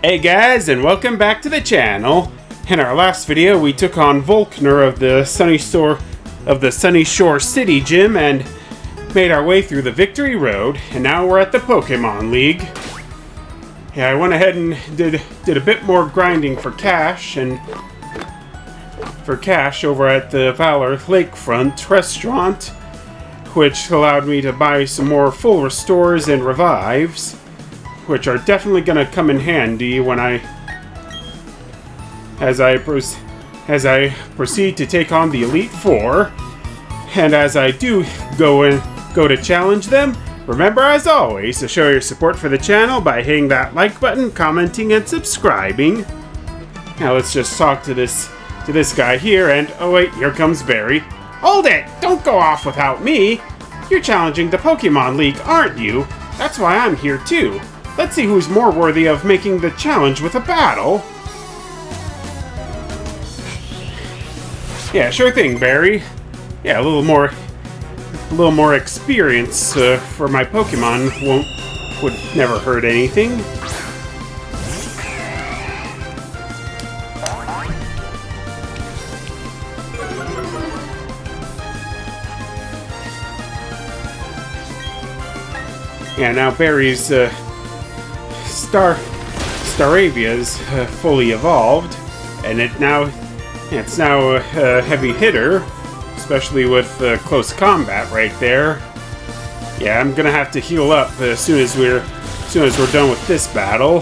Hey guys, and welcome back to the channel. In our last video, we took on Volkner of the Sunny Shore City Gym and made our way through the Victory Road, and now we're at the Pokemon League. Yeah, I went ahead and did a bit more grinding for cash over at the Valor Lakefront restaurant, which allowed me to buy some more full restores and revives, which are definitely going to come in handy when as I proceed to take on the Elite Four. And as I do go to challenge them, remember as always to show your support for the channel by hitting that like button, commenting, and subscribing. Now let's just talk to this guy here, and oh wait, here comes Barry. Hold it! Don't go off without me! You're challenging the Pokemon League, aren't you? That's why I'm here too. Let's see who's more worthy of making the challenge with a battle. Yeah, sure thing, Barry. Yeah, a little more experience for my Pokemon would never hurt anything. Yeah, now Barry's Staravia's fully evolved, and it's now a heavy hitter, especially with close combat right there. Yeah, I'm gonna have to heal up as soon as we're done with this battle.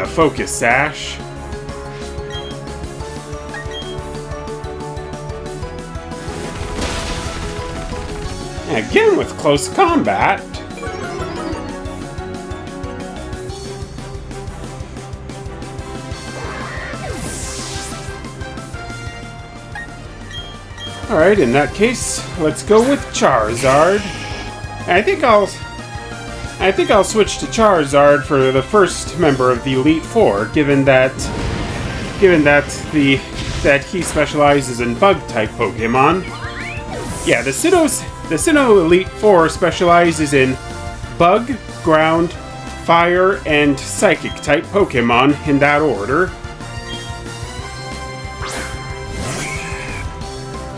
Focus Sash. Again with close combat. Alright, in that case, let's go with Charizard. I think I'll switch to Charizard for the first member of the Elite Four, given that he specializes in Bug-type Pokemon. Yeah, the Sinnoh Elite Four specializes in Bug, Ground, Fire, and Psychic-type Pokemon in that order.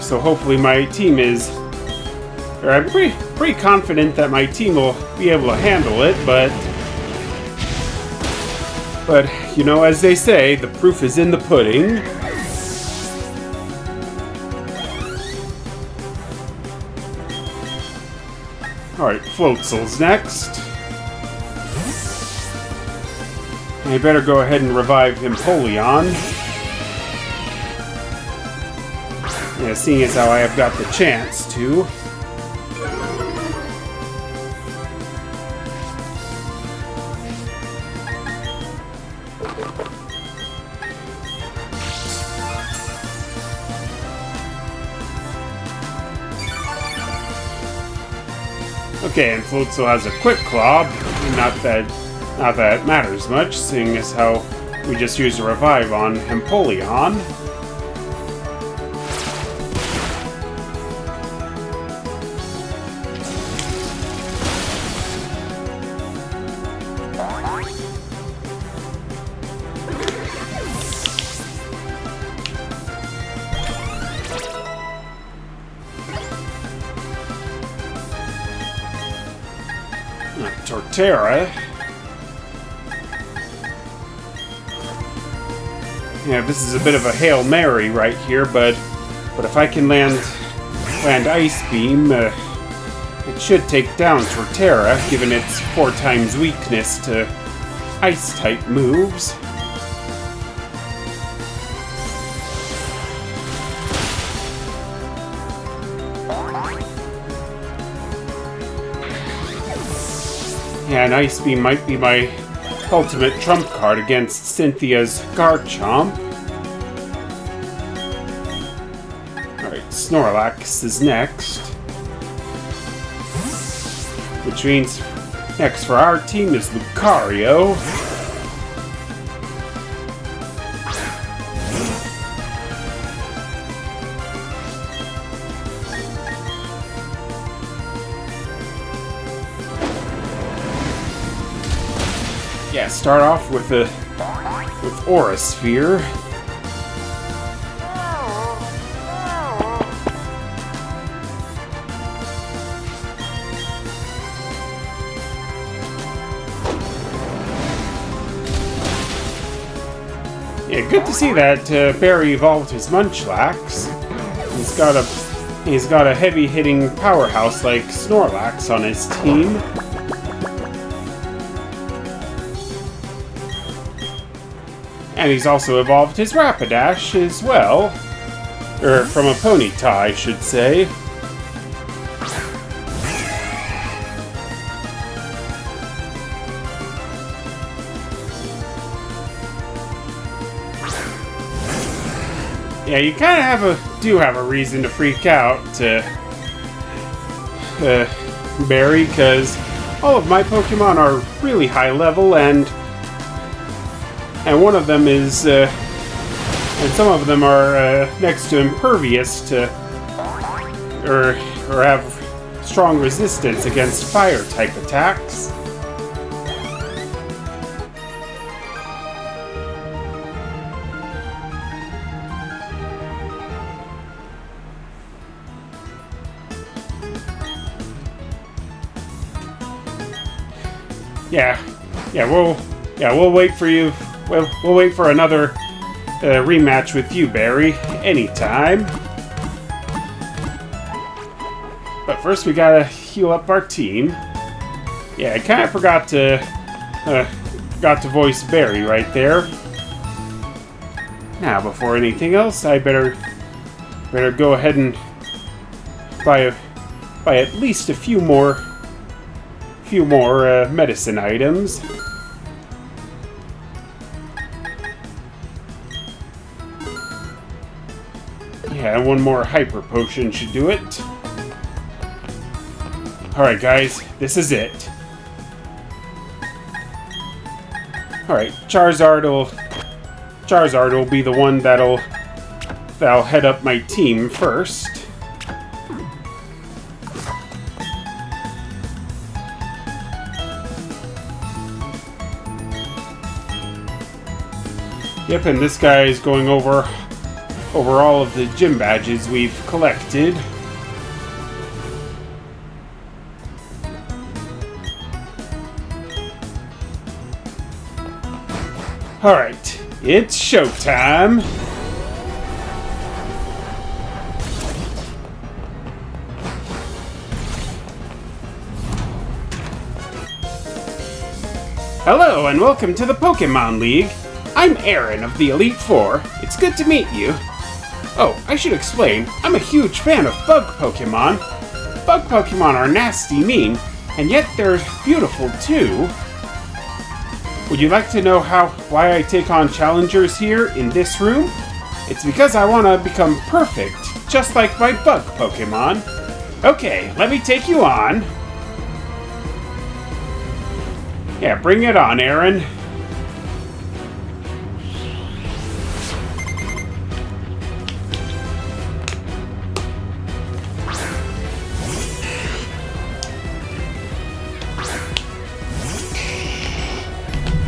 So hopefully my team I'm pretty confident that my team will be able to handle it, but you know, as they say, the proof is in the pudding. Alright, Floatzel's next. I better go ahead and revive Empoleon. Yeah, seeing as how I have got the chance to. Okay, and Floatzel has a Quick Claw. Not that it matters much, seeing as how we just used a revive on Empoleon. Torterra. Yeah, this is a bit of a Hail Mary right here, but if I can land Ice Beam, it should take down Torterra, given its 4 times weakness to Ice-type moves. Yeah, an Ice Beam might be my ultimate trump card against Cynthia's Garchomp. Alright, Snorlax is next. Which means next for our team is Lucario. Yeah, start off with Aura Sphere. Yeah, good to see that Barry evolved his Munchlax. He's got a heavy-hitting powerhouse like Snorlax on his team. And he's also evolved his Rapidash as well. Or from a Ponyta, I should say. Yeah, you kind of do have a reason to freak out, Barry, because all of my Pokemon are really high level, and one of them is, and some of them are next to impervious to, or have strong resistance against fire type attacks. We'll wait for you. We'll wait for another rematch with you, Barry, anytime. But first, we gotta heal up our team. Yeah, I kind of forgot to voice Barry right there. Now, before anything else, I better go ahead and buy at least a few more medicine items. Yeah, and one more hyper potion should do it. Alright guys, this is it. Alright, Charizard will be the one that'll head up my team first. Yep, and this guy is going over all of the gym badges we've collected. Alright, it's showtime! Hello, and welcome to the Pokemon League. I'm Aaron of the Elite Four. It's good to meet you. Oh, I should explain, I'm a huge fan of bug Pokemon. Bug Pokemon are nasty mean, and yet they're beautiful too. Would you like to know why I take on challengers here in this room? It's because I want to become perfect, just like my bug Pokemon. Okay, let me take you on. Yeah, bring it on, Aaron.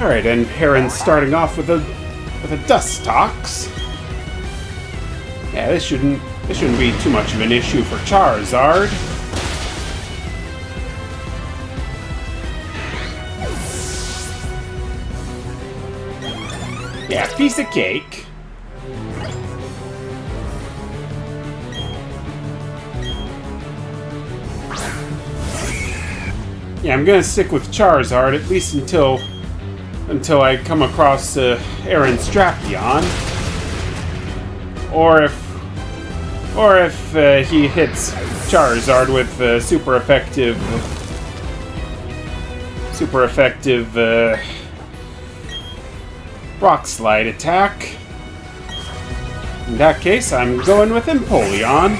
Alright, and Aaron's starting off with a Dustox. Yeah, this shouldn't be too much of an issue for Charizard. Yeah, piece of cake. Yeah, I'm gonna stick with Charizard at least until I come across Aaron's Drapion, or if he hits Charizard with super effective Rock Slide attack. In that case, I'm going with Empoleon.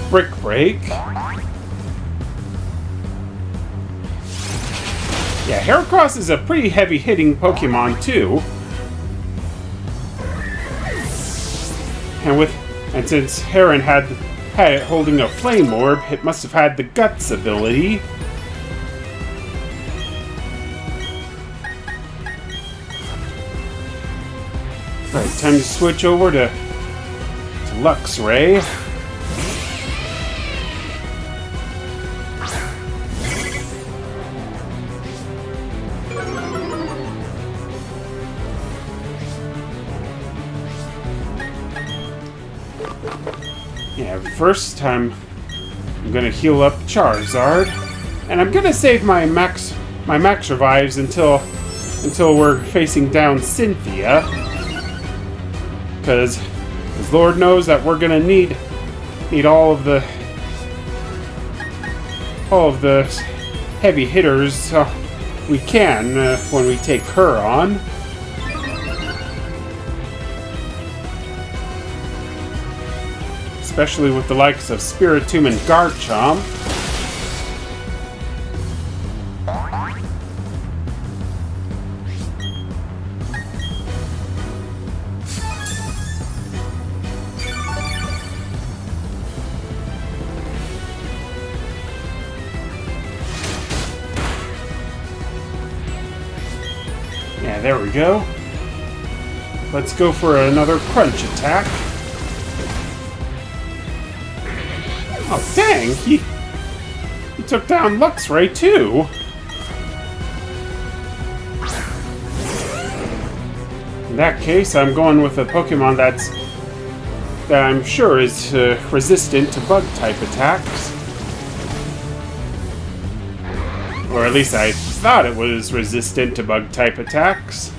Brick Break. Yeah, Heracross is a pretty heavy-hitting Pokemon too. And since Heron had had it holding a flame orb, it must have had the Guts ability. Alright, time to switch over to Lux Ray. Yeah, first time I'm gonna heal up Charizard, and I'm gonna save my max revives until we're facing down Cynthia, because Lord knows that we're gonna need all of the heavy hitters we can when we take her on. Especially with the likes of Spiritomb and Garchomp. Yeah, there we go. Let's go for another crunch attack. Oh, dang! He took down Luxray, too! In that case, I'm going with a Pokemon that I'm sure is resistant to Bug-type attacks. Or at least I thought it was resistant to Bug-type attacks.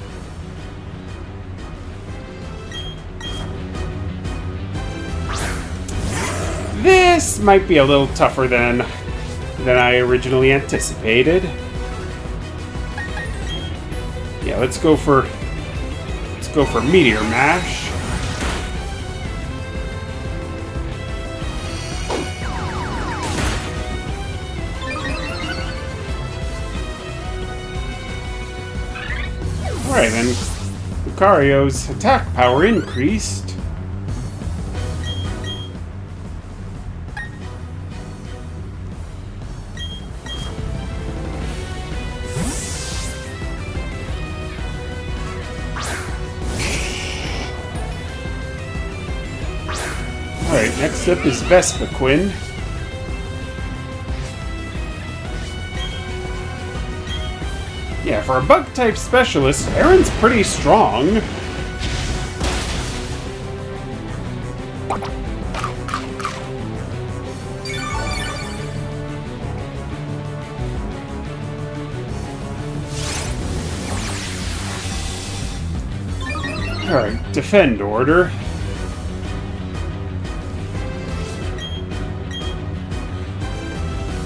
This might be a little tougher than I originally anticipated. Yeah, let's go for Meteor Mash. Alright, then Lucario's attack power increased. Alright, next up is Vespiquen. Yeah, for a Bug-type specialist, Aaron's pretty strong. Alright, Defend Order.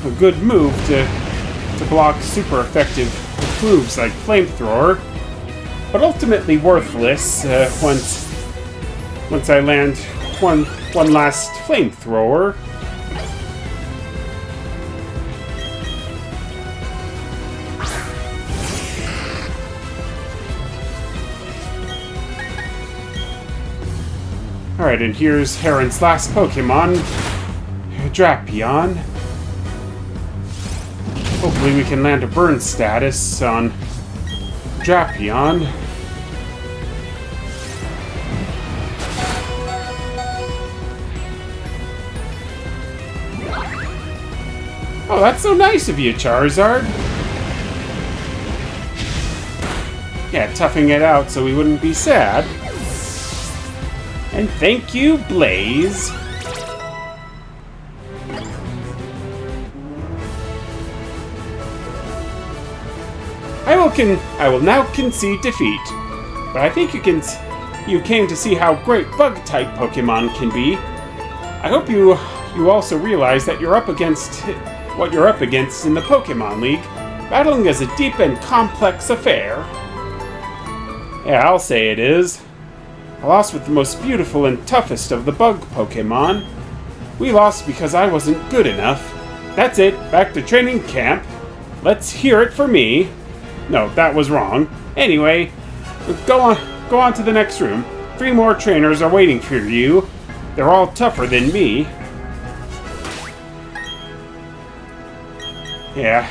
A good move to block super effective moves like Flamethrower, but ultimately worthless once I land one last Flamethrower. Alright, and here's Heron's last Pokemon, Drapion. Hopefully we can land a burn status on Drapion. Oh, that's so nice of you, Charizard. Yeah, toughing it out so we wouldn't be sad. And thank you, Blaze. I will now concede defeat, but I think you came to see how great Bug-type Pokemon can be. I hope you also realize that you're up against what you're up against in the Pokemon League. Battling is a deep and complex affair. Yeah, I'll say it is. I lost with the most beautiful and toughest of the Bug Pokemon. We lost because I wasn't good enough. That's it, back to training camp. Let's hear it for me. No, that was wrong. Anyway, go on to the next room. 3 more trainers are waiting for you. They're all tougher than me. Yeah.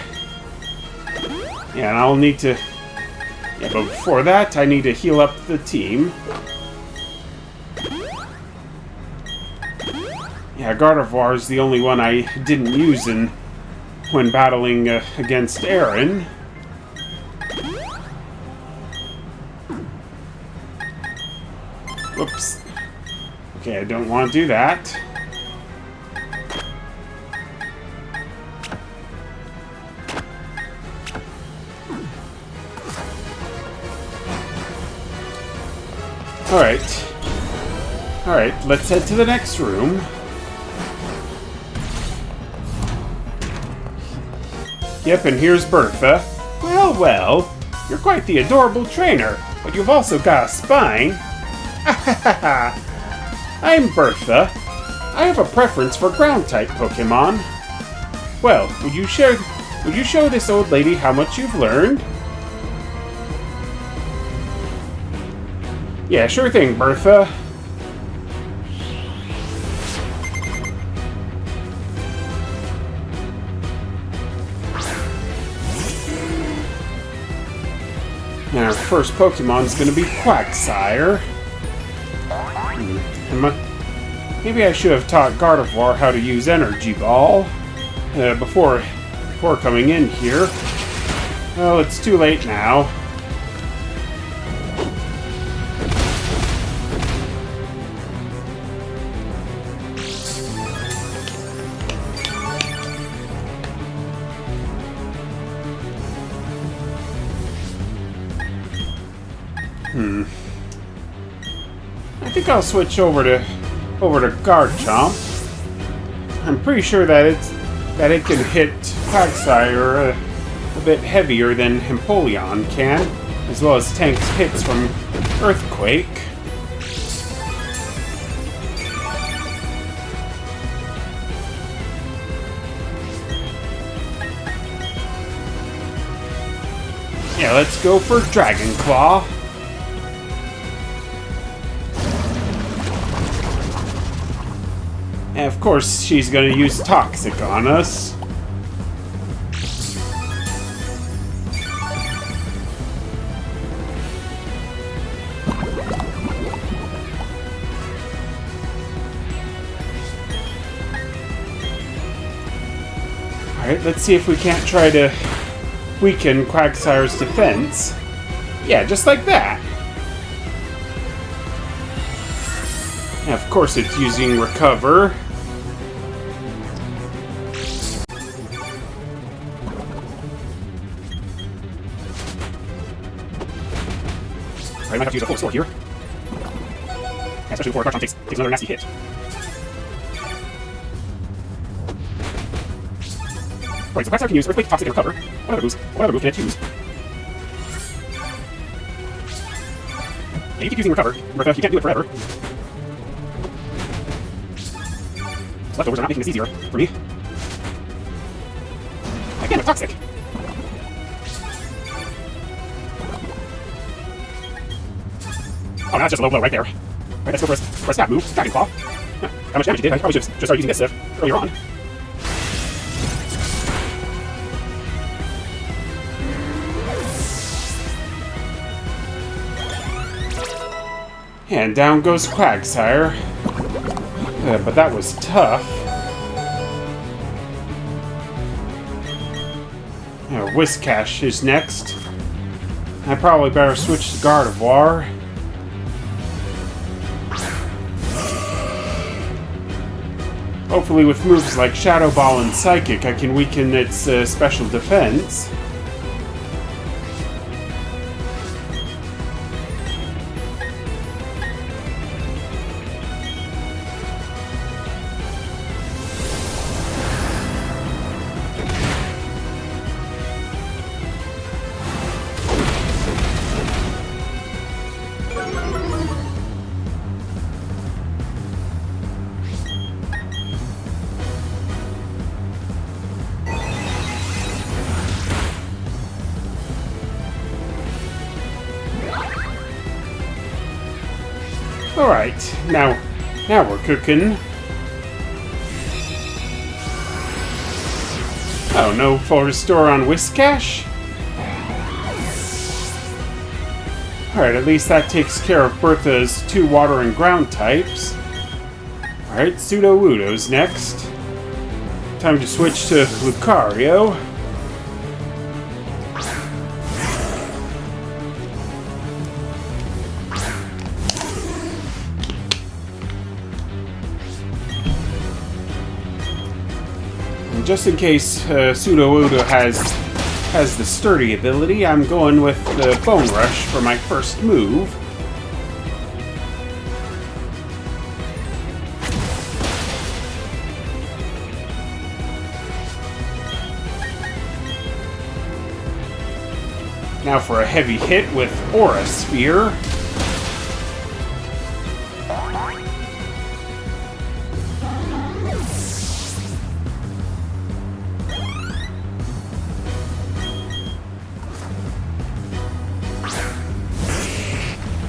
Yeah, and I'll need to... Yeah, but before that, I need to heal up the team. Yeah, Gardevoir is the only one I didn't use when battling against Aaron. Whoops. Okay, I don't want to do that. Alright. Alright, let's head to the next room. Yep, and here's Bertha. Well, well, you're quite the adorable trainer, but you've also got a spine. I'm Bertha. I have a preference for ground-type Pokemon. Well, would you show this old lady how much you've learned? Yeah, sure thing, Bertha. Now, our first Pokemon's gonna be Quagsire. Maybe I should have taught Gardevoir how to use Energy Ball before coming in here. Well, it's too late now. I think I'll switch over to Garchomp. I'm pretty sure that it can hit Quagsire a bit heavier than Empoleon can, as well as tank hits from Earthquake. Yeah, let's go for Dragon Claw. And of course, she's going to use Toxic on us. Alright, let's see if we can't try to weaken Quagsire's defense. Yeah, just like that. And of course, it's using Recover. I might have to use a full sword here. Especially before Garchomp takes another nasty hit. Right, so Quagsire can use Earthquake, Toxic, and Recover. What other move can it use? Yeah, you keep using Recover. Bertha, you can't do it forever. Leftovers are not making this easier for me. Again with Toxic. Oh, now that's just a low blow right there. Right, let's go for a stab move. Dragon Claw. Huh, how much damage it did? I probably should have just started using this earlier on. And down goes Quagsire. But that was tough. Whiscash is next. I probably better switch to Gardevoir. Hopefully with moves like Shadow Ball and Psychic, I can weaken its special defense. Alright, now we're cooking. Oh, no full restore on Whiskash? Alright, at least that takes care of Bertha's 2 water and ground types. Alright, Sudowoodo's next. Time to switch to Lucario. And just in case Sudowoodo has the sturdy ability, I'm going with the Bone Rush for my first move. Now for a heavy hit with Aura Sphere.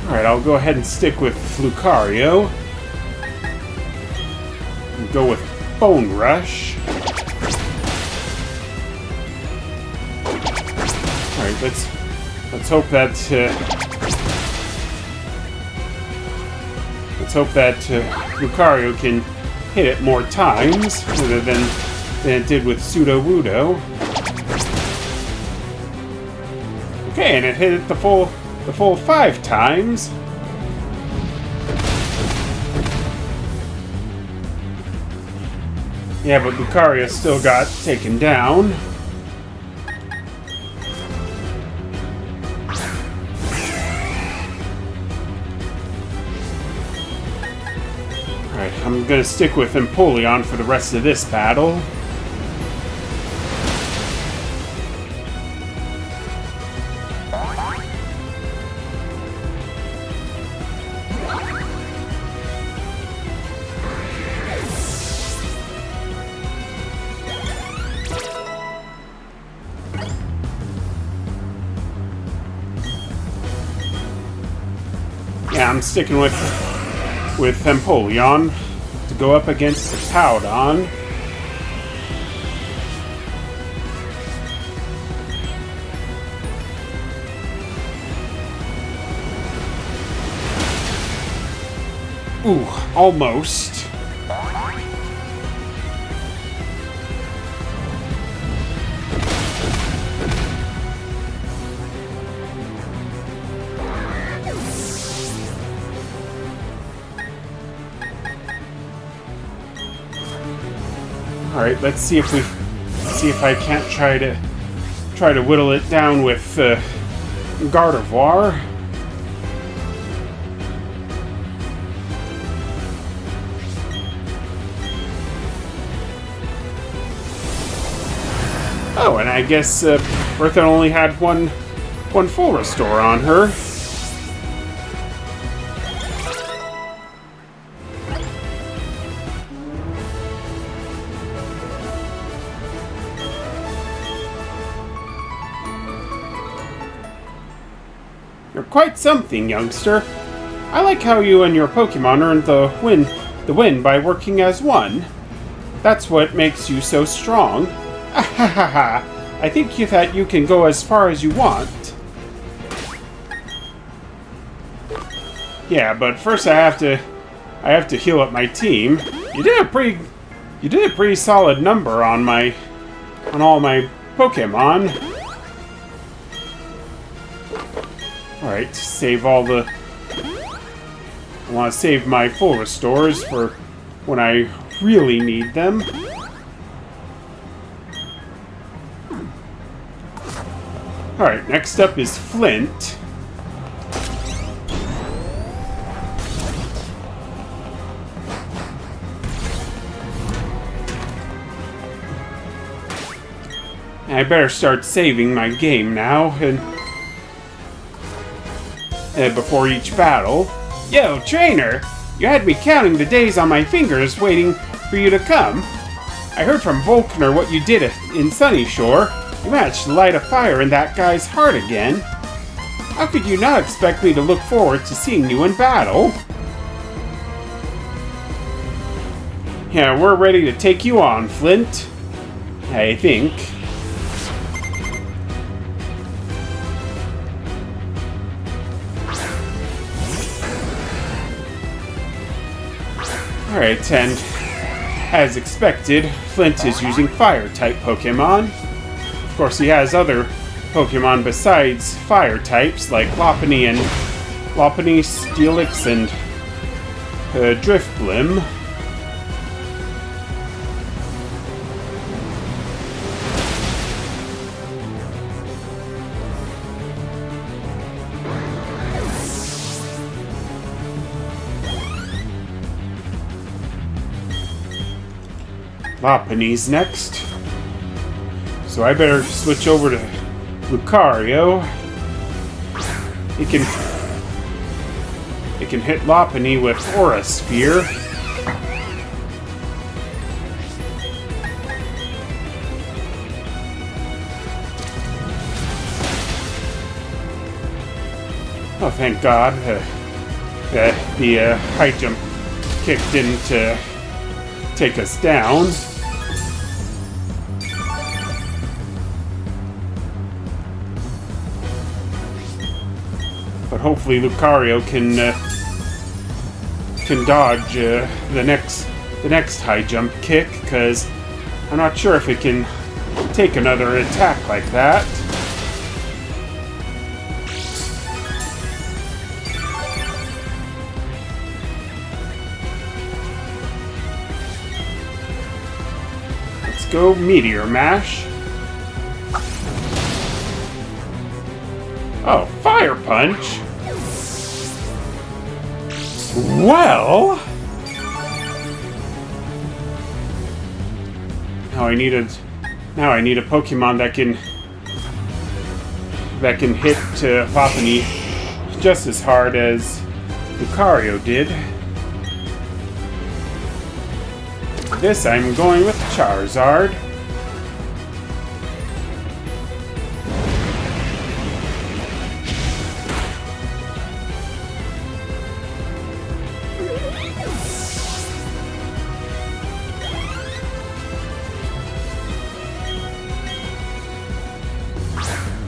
Alright, I'll go ahead and stick with Lucario. And go with Bone Rush. Alright, let's hope that Lucario can hit it more times rather than it did with Sudowoodo. Okay, and it hit it the full 5 times. Yeah, but Lucario still got taken down. Alright, I'm gonna stick with Empoleon for the rest of this battle. Yeah, I'm sticking with Empoleon to go up against the Powdon. Ooh, almost. Alright, let's see if I can't try to whittle it down with Gardevoir. Oh, and I guess Bertha only had one full restore on her. You're quite something, youngster. I like how you and your Pokemon earned the win by working as one. That's what makes you so strong. Ahahaha. I think that you can go as far as you want. Yeah, but first I have to heal up my team. You did a pretty solid number on all my Pokemon. Alright, save all the... I want to save my full restores for when I really need them. Alright, next up is Flint. I better start saving my game now, and before each battle. Yo, trainer! You had me counting the days on my fingers waiting for you to come. I heard from Volkner what you did in Sunnyshore. You managed to light a fire in that guy's heart again. How could you not expect me to look forward to seeing you in battle? Yeah, we're ready to take you on, Flint. I think. Alright, and as expected, Flint is using Fire-type Pokemon. Of course, he has other Pokemon besides Fire types, like Lopunny, Steelix, and Drifblim. Lopunny's next. So I better switch over to Lucario. It can hit Lopunny with Aura Sphere. Oh, thank God that the high jump kick didn't take us down. But hopefully Lucario can dodge the next high jump kick, because I'm not sure if it can take another attack like that. Let's go Meteor Mash. Oh, Fire Punch? Well... Now I need a Pokemon that can hit Lopunny just as hard as Lucario did. This I'm going with Charizard.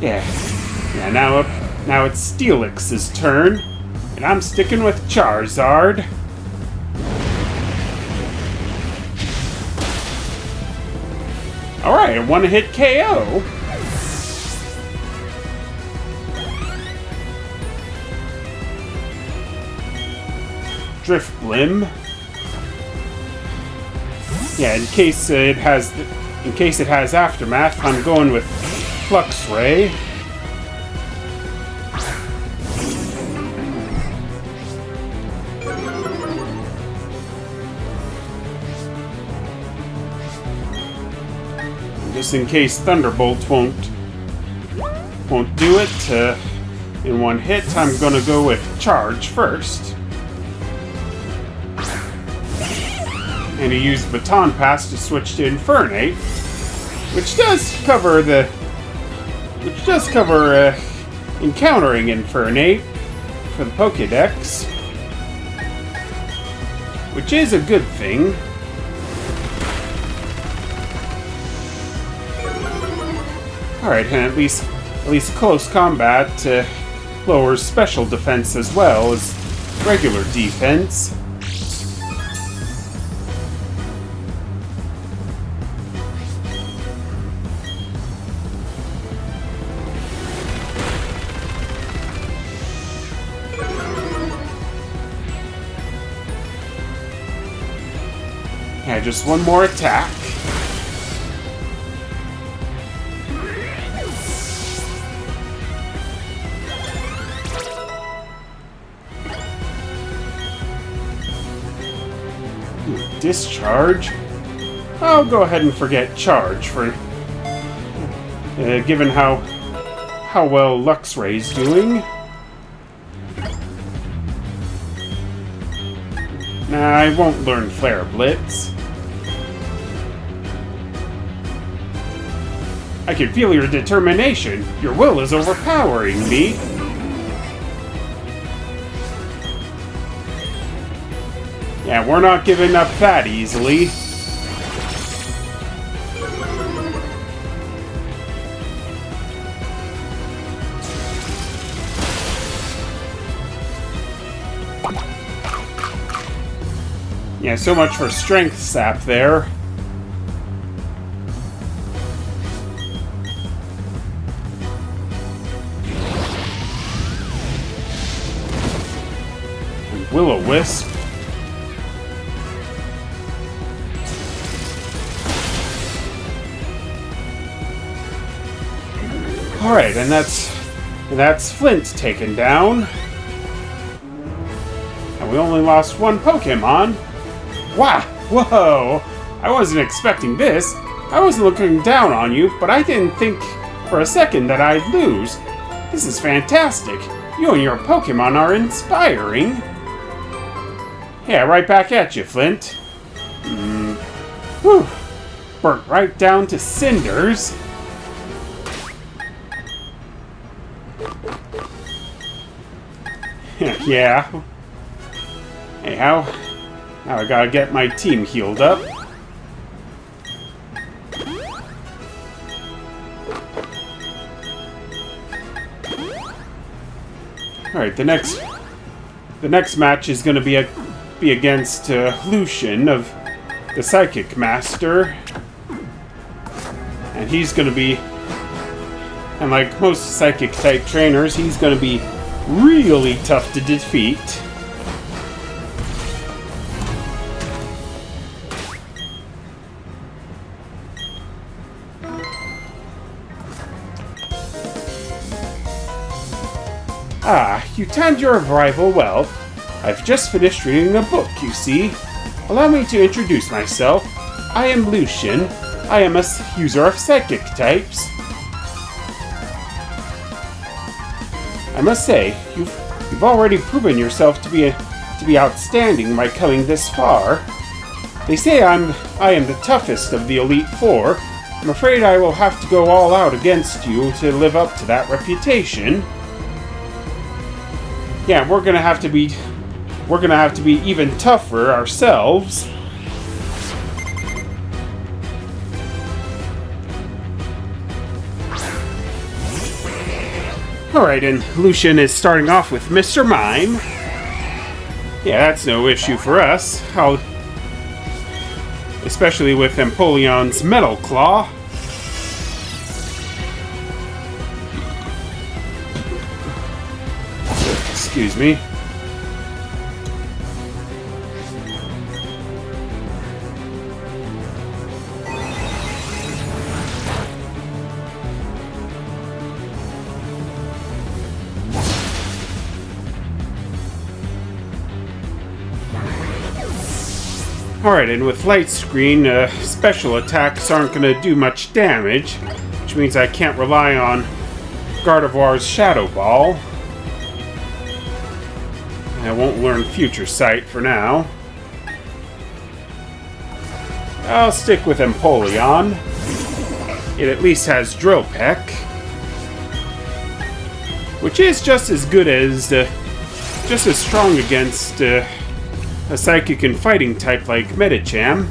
Yeah, now it's Steelix's turn, and I'm sticking with Charizard. Alright, a one-hit KO. Drifblim. Yeah, in case it has Aftermath, I'm going with Fluxray. Just in case Thunderbolt won't do it in one hit, I'm gonna go with Charge first. And he used Baton Pass to switch to Infernape, which does cover encountering Infernape for the Pokédex, which is a good thing. Alright, and at least close combat lowers special defense as well as regular defense. Yeah, just one more attack. Discharge? I'll go ahead and forget Charge for given how well Luxray's doing. Nah, I won't learn Flare Blitz. I can feel your determination. Your will is overpowering me. Yeah, we're not giving up that easily. Yeah, so much for strength sap there. Will-o-wisp. Alright, and that's Flint taken down. And we only lost one Pokemon. Wow! Whoa! I wasn't expecting this. I wasn't looking down on you, but I didn't think for a second that I'd lose. This is fantastic. You and your Pokemon are inspiring. Yeah, right back at you, Flint. Whew. Burnt right down to cinders. Yeah. Hey, now I gotta get my team healed up. Alright, the next match is gonna be against Lucian of the Psychic Master. And he's gonna be, and like most Psychic type trainers, he's gonna be really tough to defeat. Ah, you timed your arrival well. I've just finished reading a book, you see. Allow me to introduce myself. I am Lucian. I am a user of Psychic types. I must say, you've already proven yourself to be outstanding by coming this far. They say I am the toughest of the Elite Four. I'm afraid I will have to go all out against you to live up to that reputation. Yeah, we're gonna have to be even tougher ourselves. Alright, and Lucian is starting off with Mr. Mime. Yeah, that's no issue for us. Especially with Empoleon's Metal Claw. Excuse me. Alright, and with Light Screen, special attacks aren't going to do much damage, which means I can't rely on Gardevoir's Shadow Ball. I won't learn Future Sight for now. I'll stick with Empoleon. It at least has Drill Peck, which is just as good as, just as strong against a Psychic and Fighting type like Medicham.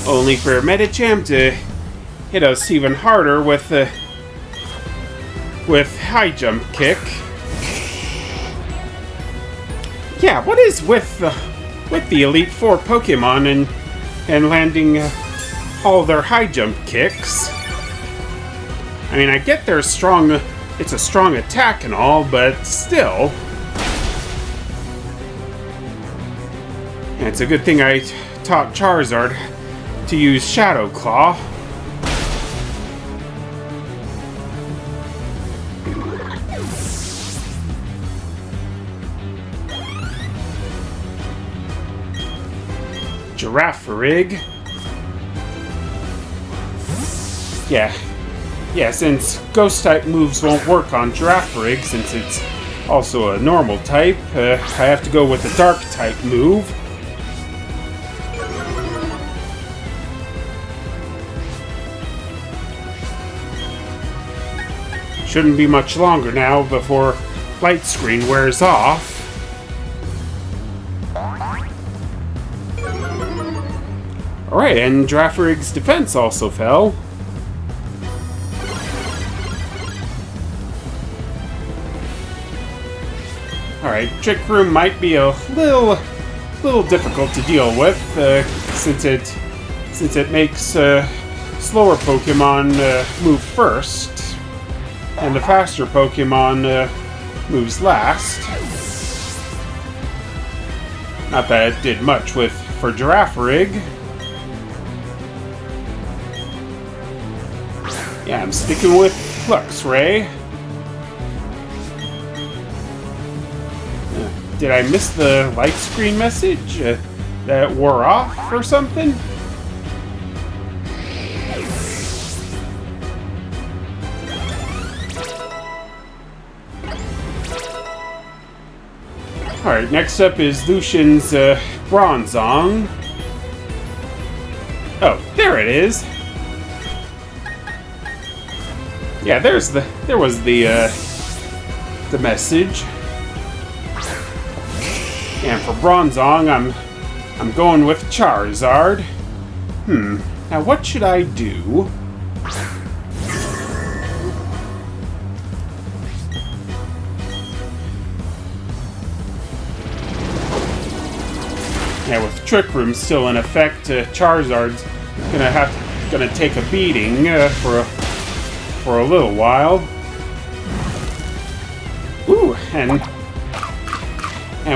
Only for Medicham to hit us even harder with High Jump Kick. Yeah, what is with the Elite Four Pokemon and landing all their High Jump Kicks? I mean, I get they're strong. It's a strong attack and all, but still. And it's a good thing I taught Charizard to use Shadow Claw. Girafarig. Yeah, since Ghost-type moves won't work on Girafarig, since it's also a normal type, I have to go with a Dark-type move. Shouldn't be much longer now before Light Screen wears off. Alright, and Girafarig's defense also fell. Alright, Trick Room might be a little difficult to deal with, since it makes slower Pokemon move first, and the faster Pokemon moves last. Not that it did much for Girafarig. Yeah, I'm sticking with Luxray. Did I miss the light screen message? That it wore off or something? Alright, next up is Lucian's Bronzong. Oh, there it is! Yeah, there was the message. And for Bronzong, I'm going with Charizard. Now what should I do? Yeah, with Trick Room still in effect, Charizard's gonna take a beating for a little while. Ooh, and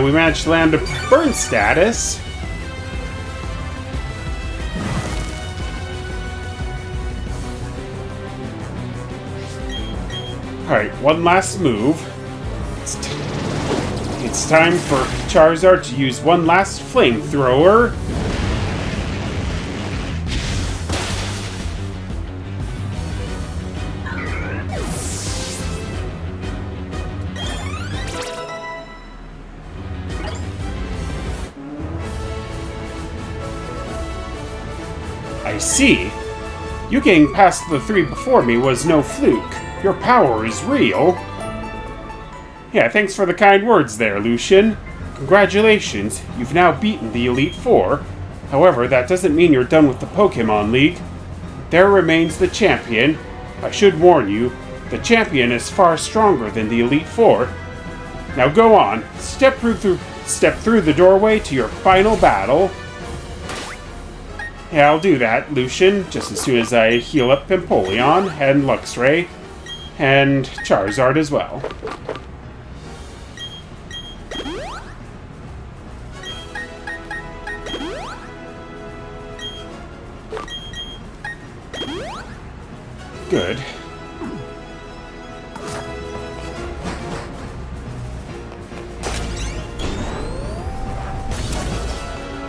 we managed to land a burn status. Alright, one last move. It's time for Charizard to use one last flamethrower. I see. You getting past the three before me was no fluke. Your power is real. Yeah, thanks for the kind words there, Lucian. Congratulations, you've now beaten the Elite Four. However, that doesn't mean you're done with the Pokemon League. There remains the champion. I should warn you, the champion is far stronger than the Elite Four. Now go on, step through the doorway to your final battle. Yeah, I'll do that, Lucian, just as soon as I heal up Pimpolyon and Luxray, and Charizard as well. Good.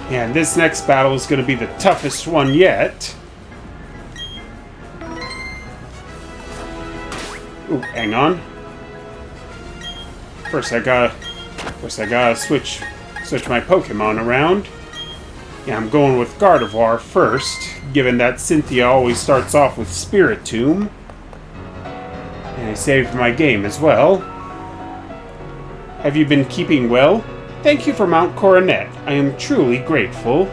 And this next battle is going to be the toughest one yet. Ooh, hang on. First I gotta switch my Pokemon around. Yeah, I'm going with Gardevoir first, given that Cynthia always starts off with Spiritomb. And I saved my game as well. Have you been keeping well? Thank you for Mount Coronet. I am truly grateful.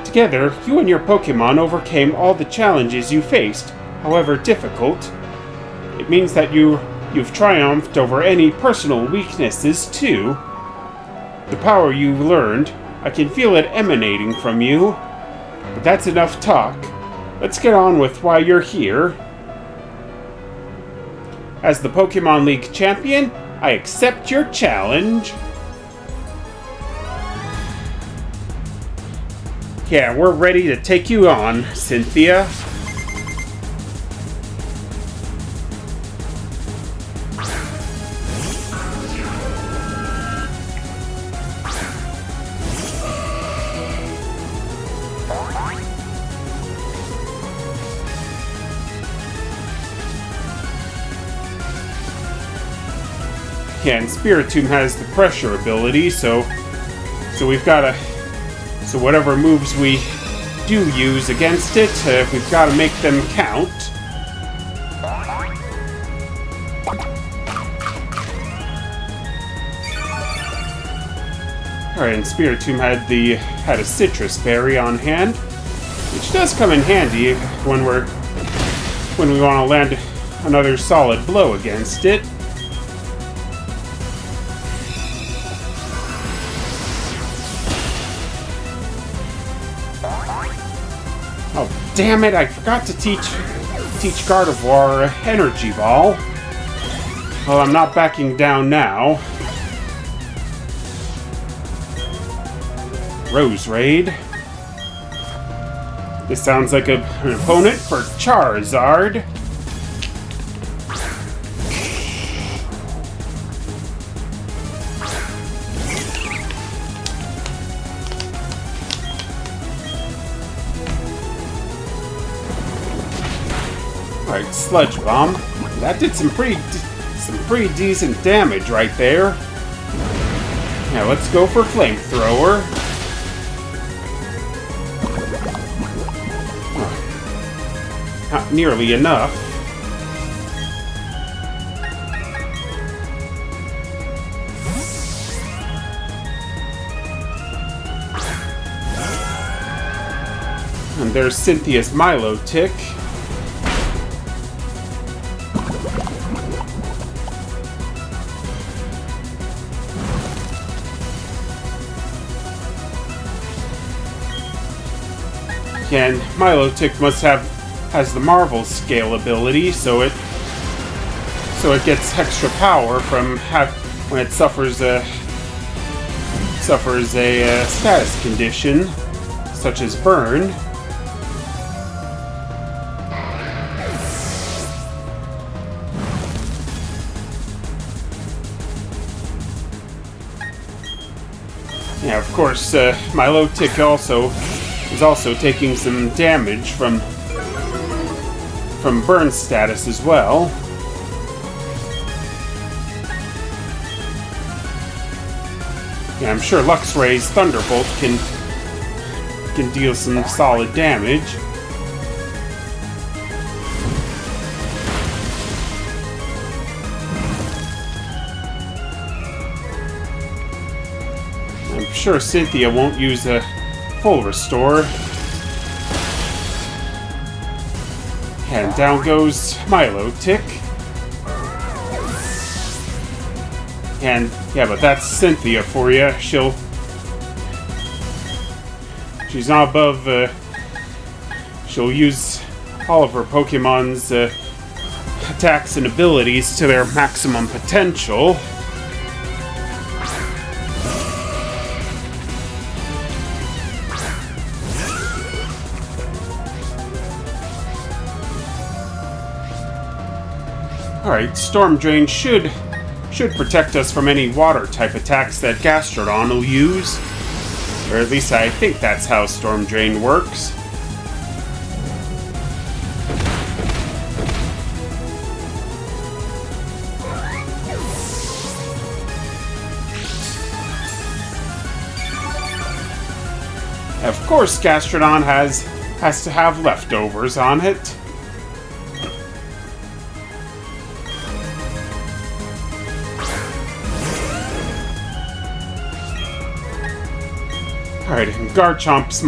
Together, you and your Pokemon overcame all the challenges you faced, however difficult. It means that you've triumphed over any personal weaknesses, too. The power you learned, I can feel it emanating from you. But that's enough talk. Let's get on with why you're here. As the Pokemon League champion, I accept your challenge. Yeah, we're ready to take you on, Cynthia. Yeah, and Spiritomb has the pressure ability, so whatever moves we do use against it, we've got to make them count. Alright, and Spiritomb had a citrus berry on hand, which does come in handy when we want to land another solid blow against it. damn it! I forgot to teach Gardevoir Energy Ball. Well, I'm not backing down now. Rose Raid. This sounds like an opponent for Charizard. Alright, Sludge Bomb. That did some pretty decent damage right there. Now let's go for Flamethrower. Not nearly enough. And there's Cynthia's Milotic. And Milotic has the Marvel Scale ability, so it gets extra power from when it suffers a status condition such as burn. Yeah, of course, Milotic is also taking some damage from burn status as well. Yeah, I'm sure Luxray's Thunderbolt can deal some solid damage. I'm sure Cynthia won't use a full restore. And down goes Milotic. And yeah, but that's Cynthia for you. She's not above. She'll use all of her Pokemon's attacks and abilities to their maximum potential. Alright, Storm Drain should protect us from any water-type attacks that Gastrodon will use. Or at least I think that's how Storm Drain works. Of course, Gastrodon has to have leftovers on it. Alright, and Garchomp's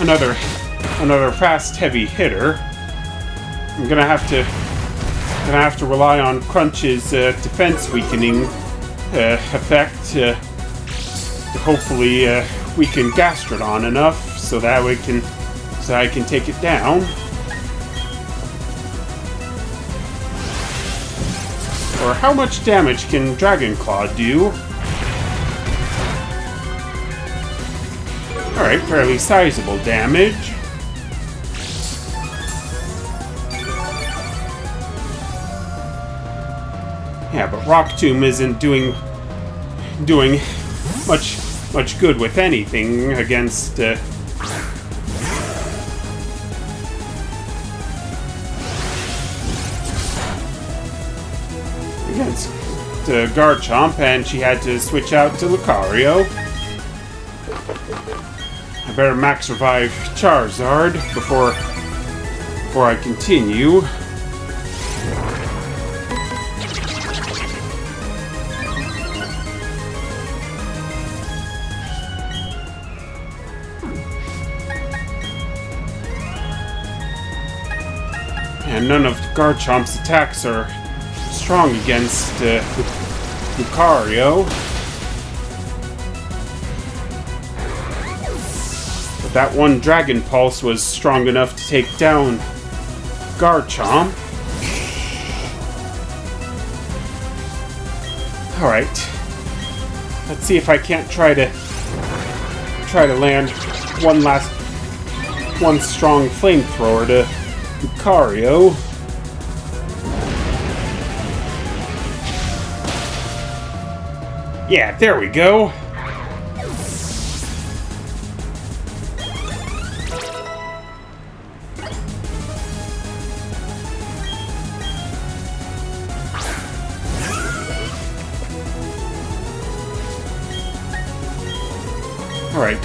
another fast heavy hitter. I'm gonna have to rely on Crunch's defense weakening effect to hopefully weaken Gastrodon enough so that I can take it down. Or how much damage can Dragon Claw do? Alright, fairly sizable damage. Yeah, but Rock Tomb isn't doing much good with anything against Garchomp, and she had to switch out to Lucario. I better max revive Charizard before I continue. And none of Garchomp's attacks are strong against Lucario. But that one Dragon Pulse was strong enough to take down Garchomp. Alright. Let's see if I can't try to land one strong flamethrower to Lucario. Yeah, there we go. Alright,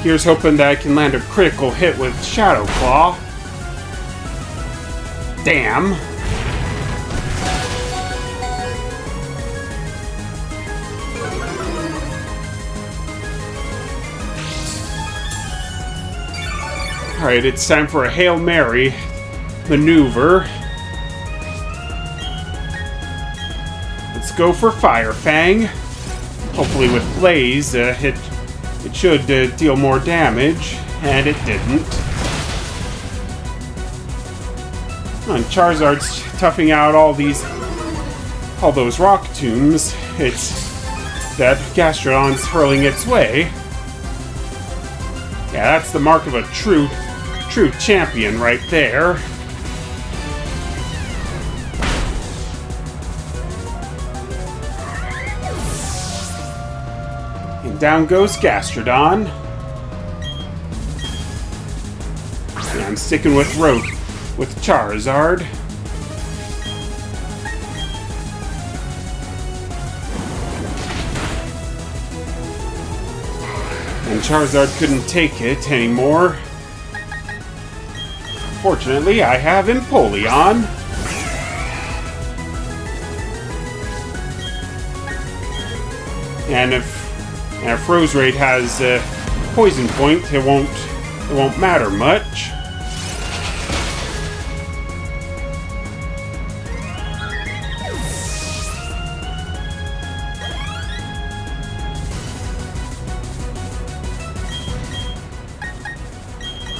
here's hoping that I can land a critical hit with Shadow Claw. Damn. Alright, it's time for a Hail Mary maneuver. Let's go for Fire Fang. Hopefully with Blaze, it should deal more damage, and it didn't. And Charizard's toughing out all those rock tombs. It's that Gastrodon's hurling its way. Yeah, that's the mark of a true champion right there. And down goes Gastrodon. And I'm sticking with Charizard. And Charizard couldn't take it anymore. Fortunately, I have Empoleon. And if Roserade has Poison Point, it won't matter much.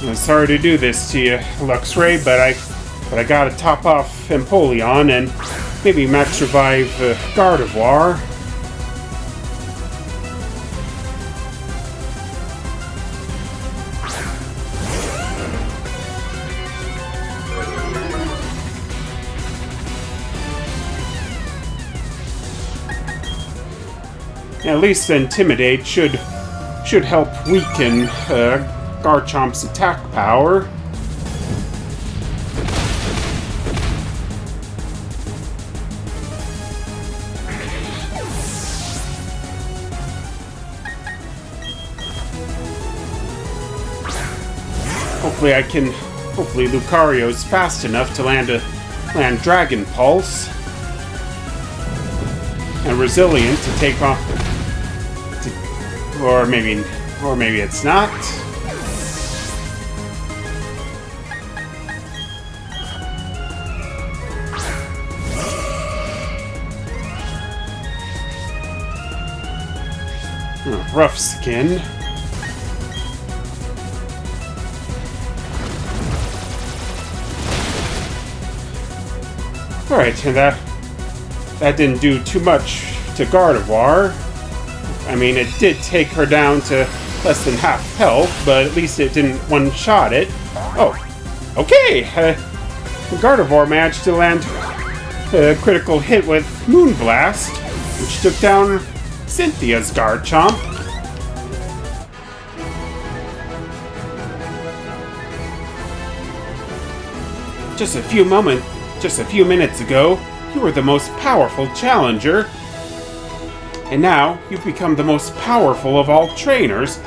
I'm sorry to do this to you, Luxray, but I gotta top off Empoleon and maybe max revive Gardevoir. At least Intimidate should help weaken Garchomp's attack power. Hopefully Lucario's fast enough to land Dragon Pulse. And resilient to take off. Or maybe it's not. Rough skin. Alright, and that didn't do too much to Gardevoir. I mean, it did take her down to less than half health, but at least it didn't one-shot it. Oh, okay! Gardevoir managed to land a critical hit with Moonblast, which took down Cynthia's Garchomp. Just a few minutes ago, you were the most powerful challenger. And now, you've become the most powerful of all trainers.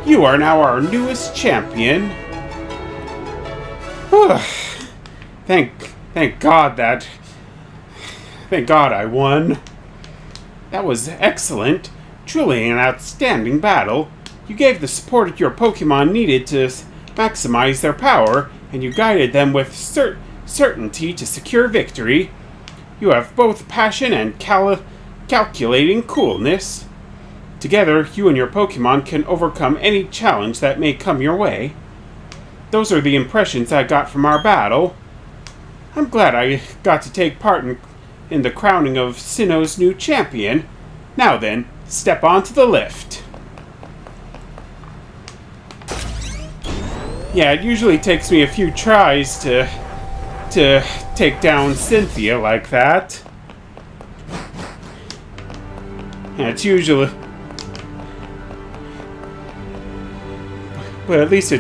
You are now our newest champion. Thank God I won. That was excellent. Truly an outstanding battle. You gave the support your Pokemon needed to maximize their power, and you guided them with certainty to secure victory. You have both passion and calculating coolness. Together, you and your Pokemon can overcome any challenge that may come your way. Those are the impressions I got from our battle. I'm glad I got to take part in the crowning of Sinnoh's new champion. Now then, step onto the lift. Yeah, it usually takes me a few tries to take down Cynthia like that. Yeah, it's usually... But at least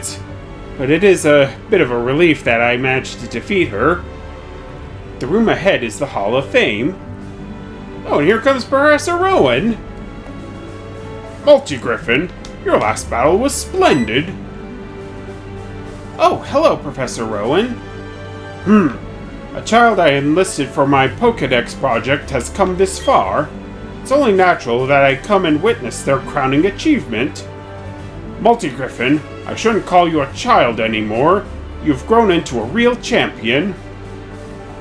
But it is a bit of a relief that I managed to defeat her. The room ahead is the Hall of Fame. Oh, and here comes Professor Rowan. Multigriffin, your last battle was splendid. Oh, hello, Professor Rowan. A child I enlisted for my Pokédex project has come this far. It's only natural that I come and witness their crowning achievement. Multigriffin, I shouldn't call you a child anymore. You've grown into a real champion.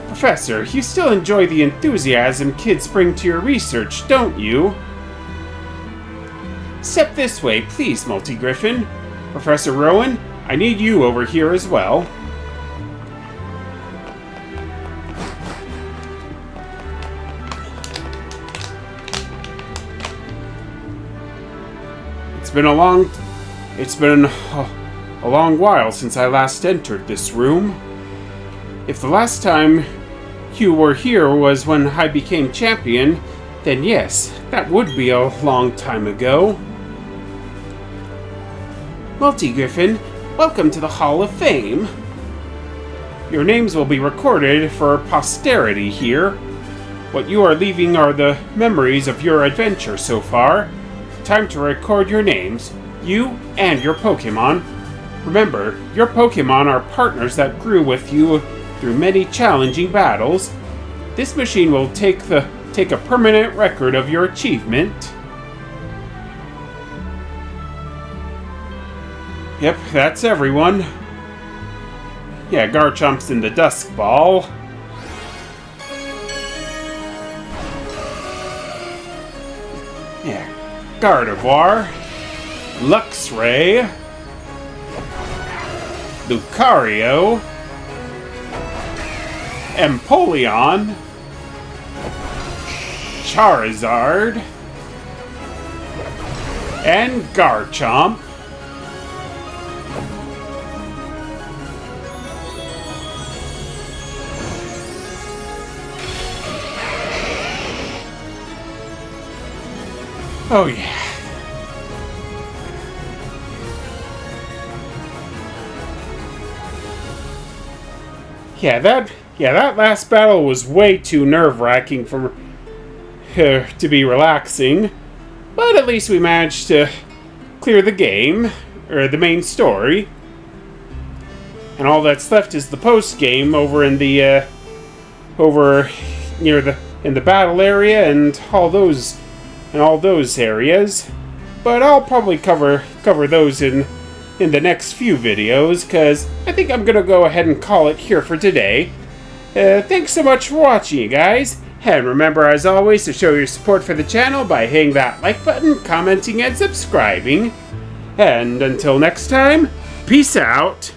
Professor, you still enjoy the enthusiasm kids bring to your research, don't you? Step this way, please, Multigriffin. Professor Rowan, I need you over here as well. It's been a long while since I last entered this room. If the last time you were here was when I became champion, then yes, that would be a long time ago. Multigriffin, welcome to the Hall of Fame. Your names will be recorded for posterity here. What you are leaving are the memories of your adventure so far. Time to record your names, you and your Pokemon. Remember, your Pokemon are partners that grew with you through many challenging battles. This machine will take a permanent record of your achievement. Yep, that's everyone. Yeah, Garchomp's in the Dusk Ball. Yeah, Gardevoir, Luxray, Lucario, Empoleon, Charizard, and Garchomp. Oh yeah. That last battle was way too nerve-wracking for to be relaxing, but at least we managed to clear the game, or the main story. And all that's left is the post-game over in the in the battle area and all those areas. But I'll probably cover those in the next few videos, because I think I'm gonna go ahead and call it here for today. Thanks so much for watching, you guys. And remember, as always, to show your support for the channel by hitting that like button, commenting, and subscribing. And until next time, peace out.